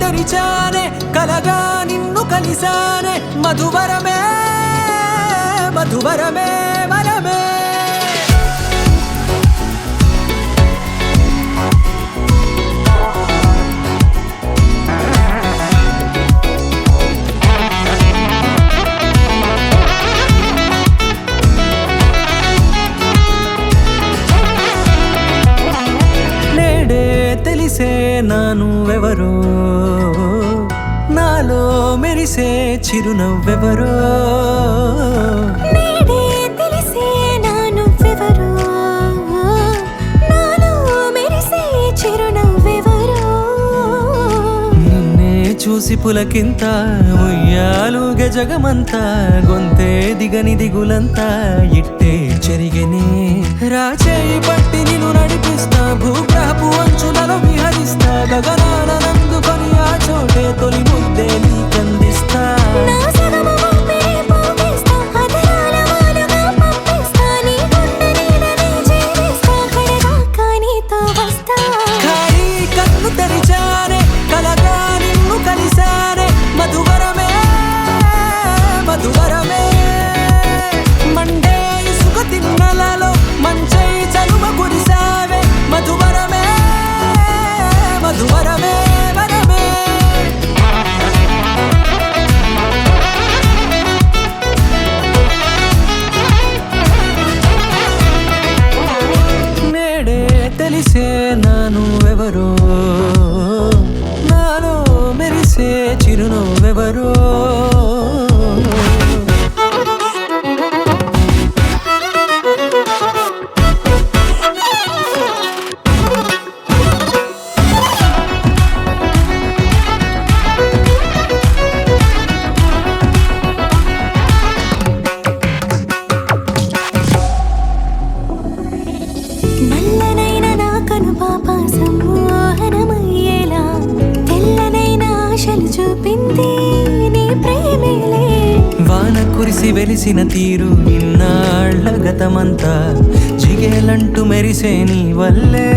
తెరిచానే కలగా నిన్ను కలిసానే మధువరమే మధువరమే వరమే తెలిసే నానువెవరో నాలో మెరిసే చిరునవ్వెవరో నేడే తెలిసే నానువెవరో నాలో మెరిసే చిరునవ్వెవరో నిన్నే చూసి పులకింత ఉయ్యాలుగ జగమంతా గొంతే దిగని దిగులంతా ఇట్టే చెరిగెనే రాచేయి పట్టి నిన్ను నడిపిస్తా భూగ్రహపు అంచులలో విహరిస్తా గగనాన నందుకొని ఆ చోటే తొలి ముద్దే నీకందిస్తా నా సగము ఊపిరి పోగిస్తా అధరాల వాలుగా పంపిస్తా నీ గుండె నీడనే చేరిస్తా కడదాకా నీతో వస్తా ఖాళీ కన్ను తెరిచానే కలగా నిన్ను కలిసానే మధువరమే మధువరమే మండే ఇసుక తిన్నలలో మంచై చలువ కురిసావే మధువరమే మధువరమే వరమే నేడే తెలిసే నానువెవరో నాలో మెరిసే చిరునవ్వెవరో నల్లనైన నా కనుపాప సమ్మోహనమయ్యేలా తెల్లనైన ఆశలు చూపింది నీ ప్రేమేలే వాన కురిసి వెలిసిన తీరు ఇన్నాళ్ల గతమంతా జిగేలంటూ మెరిసే నీ వల్లే